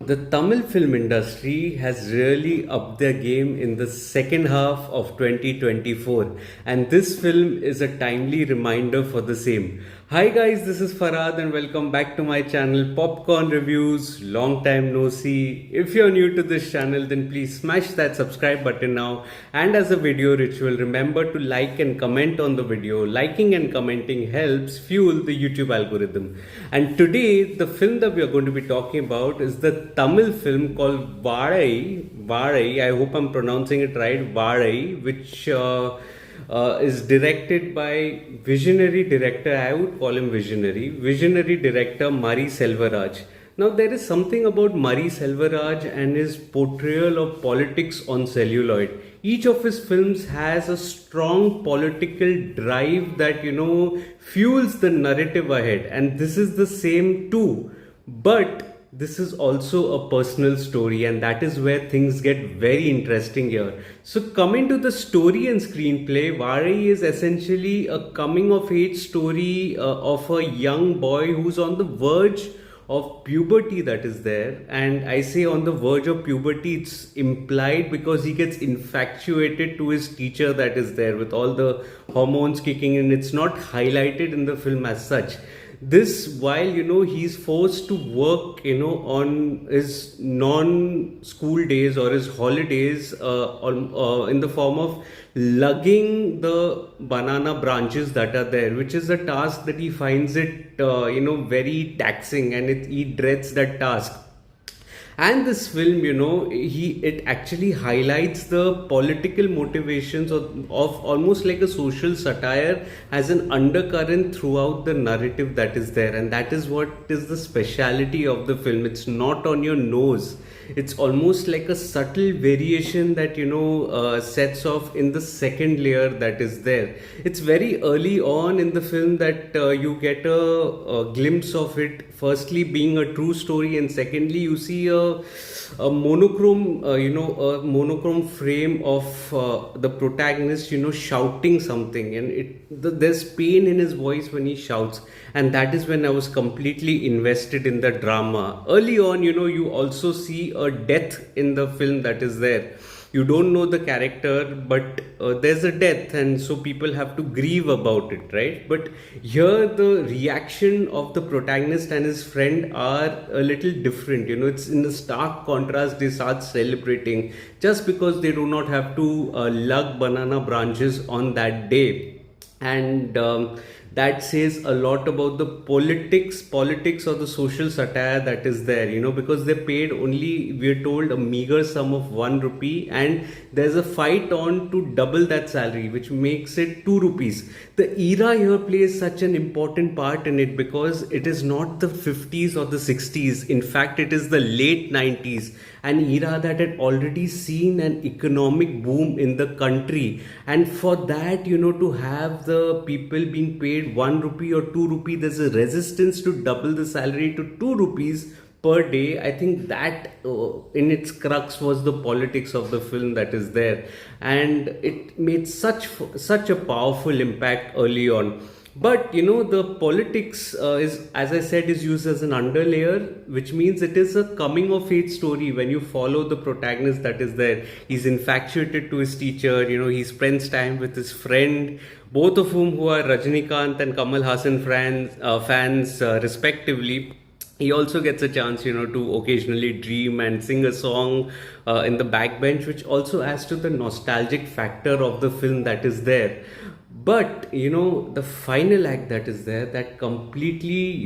The Tamil film industry has really upped their game in the second half of 2024, and this film is a timely reminder for the same. Hi guys, this is Farhad and welcome back to my channel Popcorn Reviews. Long time no see. If you're new to this channel, then please smash that subscribe button now. And as a video ritual, remember to like and comment on the video. Liking and commenting helps fuel the YouTube algorithm. And today, the film that we are going to be talking about is the Tamil film called Vaazhai. I hope I'm pronouncing it right. Vaazhai, which is directed by visionary director. I would call him visionary director Mari Selvaraj. Now, there is something about Mari Selvaraj and his portrayal of politics on celluloid. Each of his films has a strong political drive that, fuels the narrative ahead. And this is the same too. But this is also a personal story, and that is where things get very interesting here. So, coming to the story and screenplay, Vaazhai is essentially a coming of age story of a young boy who's on the verge of puberty that is there. And I say on the verge of puberty, it's implied because he gets infatuated to his teacher that is there with all the hormones kicking in. It's not highlighted in the film as such. This while he's forced to work on his non-school days or his holidays in the form of lugging the banana branches that are there, which is a task that he finds it very taxing, and he dreads that task. And this film, it actually highlights the political motivations of almost like a social satire as an undercurrent throughout the narrative that is there. And that is what is the speciality of the film. It's not on your nose. It's almost like a subtle variation that sets off in the second layer that is there. It's very early on in the film that you get a glimpse of it, firstly being a true story, and secondly you see a monochrome a monochrome frame of the protagonist shouting something, and there's pain in his voice when he shouts. And that is when I was completely invested in the drama. Early on, you also see a death in the film that is there. You don't know the character, but there's a death, and so people have to grieve about it, right? But here the reaction of the protagonist and his friend are a little different. It's in a stark contrast. They start celebrating just because they do not have to lug banana branches on that day. And that says a lot about the politics or the social satire that is there, because they paid only, we're told, a meager sum of 1 rupee, and there's a fight on to double that salary, which makes it 2 rupees. The era here plays such an important part in it because it is not the 50s or the 60s. In fact, it is the late 90s, an era that had already seen an economic boom in the country. And for that, to have the people being paid 1 rupee or 2 rupee, there's a resistance to double the salary to 2 rupees per day. I think that in its crux was the politics of the film that is there, and it made such a powerful impact early on. But the politics is, as I said, is used as an underlayer, which means it is a coming of age story. When you follow the protagonist that is there, he's infatuated to his teacher. He spends time with his friend, both of whom who are Rajinikanth and Kamal Hassan fans respectively. He also gets a chance, to occasionally dream and sing a song in the backbench, which also adds to the nostalgic factor of the film that is there. But the final act that is there, that completely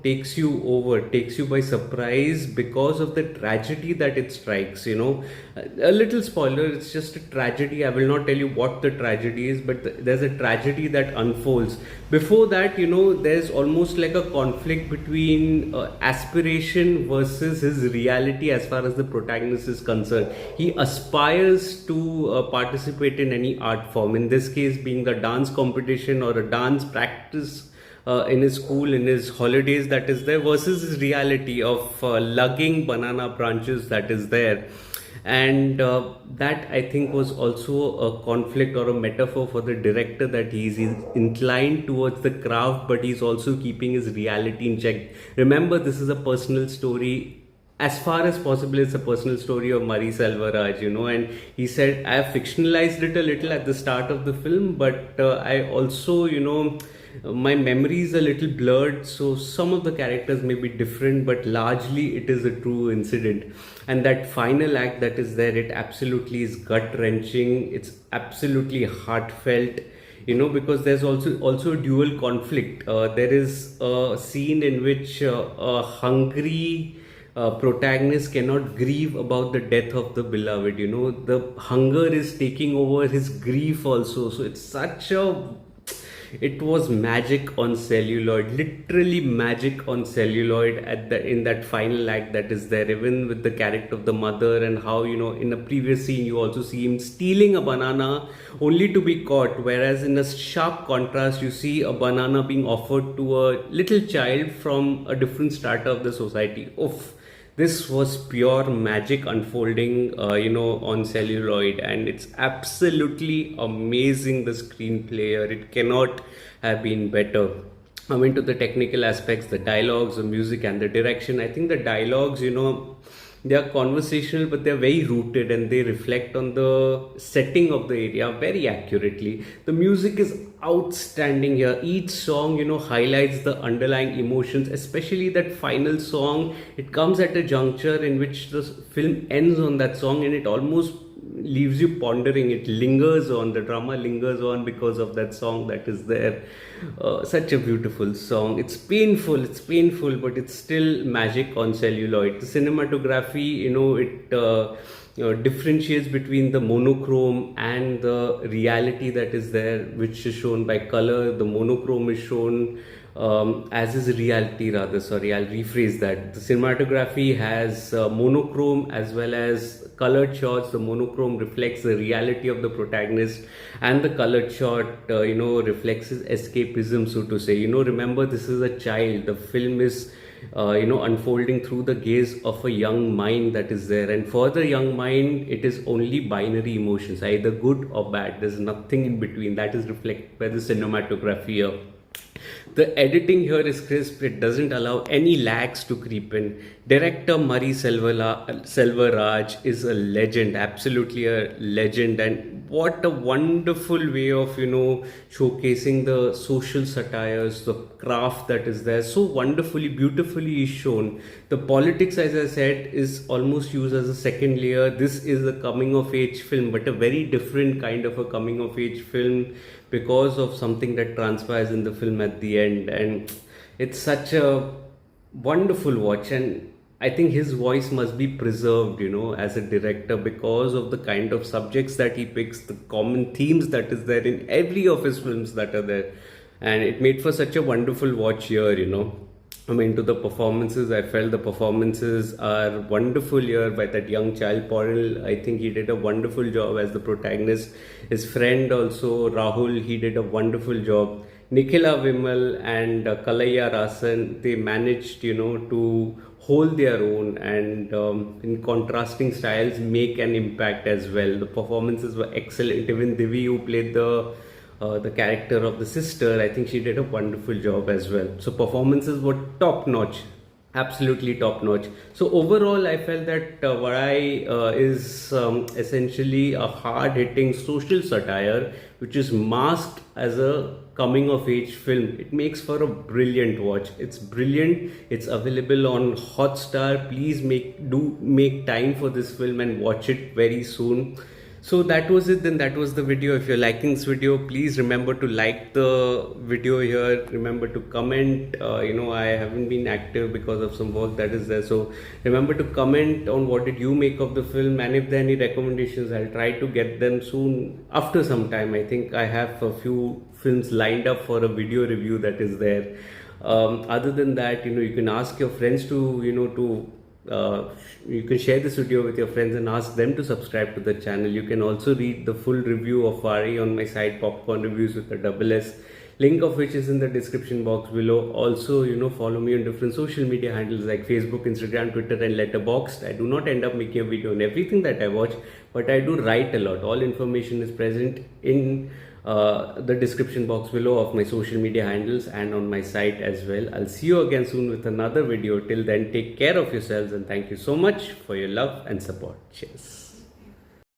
takes you by surprise because of the tragedy that it strikes. A little spoiler, it's just a tragedy. I will not tell you what the tragedy is, but there's a tragedy that unfolds. Before that, there's almost like a conflict between aspiration versus his reality as far as the protagonist is concerned. He aspires to participate in any art form, in this case being the dance competition or a dance practice in his school, in his holidays that is there, versus his reality of lugging banana branches that is there. And that, I think, was also a conflict or a metaphor for the director, that he's inclined towards the craft, but he's also keeping his reality in check. Remember, this is a personal story. as far as possible, it's a personal story of Murray Selvaraj, and he said, I have fictionalized it a little at the start of the film, but I also, my memory is a little blurred, so some of the characters may be different, but largely it is a true incident. And that final act that is there, it absolutely is gut wrenching, it's absolutely heartfelt, because there's also a dual conflict. There is a scene in which a hungry protagonist cannot grieve about the death of the beloved. The hunger is taking over his grief also. So it was magic on celluloid, literally magic on celluloid in that final act that is there, even with the character of the mother, and how, in a previous scene you also see him stealing a banana only to be caught, whereas in a sharp contrast you see a banana being offered to a little child from a different strata of the society. Oof, this was pure magic unfolding, on celluloid, and it's absolutely amazing. The screenplay, it cannot have been better. I mean, to the technical aspects, the dialogues, the music, and the direction. I think the dialogues, they are conversational, but they're very rooted and they reflect on the setting of the area very accurately. The music is outstanding here. Each song, highlights the underlying emotions, especially that final song. It comes at a juncture in which the film ends on that song, and it almost leaves you pondering. It lingers on, the drama lingers on because of that song that is there. Such a beautiful song. It's painful, but it's still magic on celluloid. The cinematography, it differentiates between the monochrome and the reality that is there, which is shown by color. The monochrome is shown as is reality, rather. Sorry, I'll rephrase that. The cinematography has monochrome as well as colored shots. The monochrome reflects the reality of the protagonist, and the colored shot, reflects his escapism, so to say. Remember, this is a child. The film is unfolding through the gaze of a young mind that is there, and for the young mind it is only binary emotions, either good or bad. There's nothing in between. That is reflected by the cinematography here. The editing here is crisp. It doesn't allow any lags to creep in. Director Murray Selvaraj is a legend, absolutely a legend. And what a wonderful way of, showcasing the social satires, the craft that is there. So wonderfully, beautifully is shown. The politics, as I said, is almost used as a second layer. This is a coming of age film, but a very different kind of a coming of age film, because of something that transpires in the film at the end. And it's such a wonderful watch, and I think his voice must be preserved, as a director, because of the kind of subjects that he picks, the common themes that is there in every of his films that are there. And it made for such a wonderful watch here. I mean, to the performances, I felt the performances are wonderful here by that young child, Poril. I think he did a wonderful job as the protagonist. His friend also, Rahul, he did a wonderful job. Nikhila Vimal and Kalaiya Rasan, they managed, to hold their own, and in contrasting styles make an impact as well. The performances were excellent. Even Divi, who played the character of the sister, I think she did a wonderful job as well. So performances were top notch, absolutely top notch. So overall, I felt that Vaazhai is essentially a hard hitting social satire which is masked as a coming of age film. It makes for a brilliant watch. It's brilliant. It's available on Hotstar. Please make time for this film and watch it very soon. So that was it. Then that was the video. If you're liking this video, please remember to like the video here. Remember to comment. I haven't been active because of some work that is there. So remember to comment on what did you make of the film, and if there are any recommendations, I'll try to get them soon after some time. I think I have a few films lined up for a video review that is there. Other than that, you can ask your friends to, you can share this video with your friends and ask them to subscribe to the channel. You can also read the full review of Vaazhai on my site, Popcorn Reviews with a double S, link of which is in the description box below. Also, follow me on different social media handles like Facebook, Instagram, Twitter, and Letterboxd. I do not end up making a video on everything that I watch, but I do write a lot. All information is present in the description box below of my social media handles and on my site as well. I'll see you again soon with another video. Till then, take care of yourselves and thank you so much for your love and support. Cheers.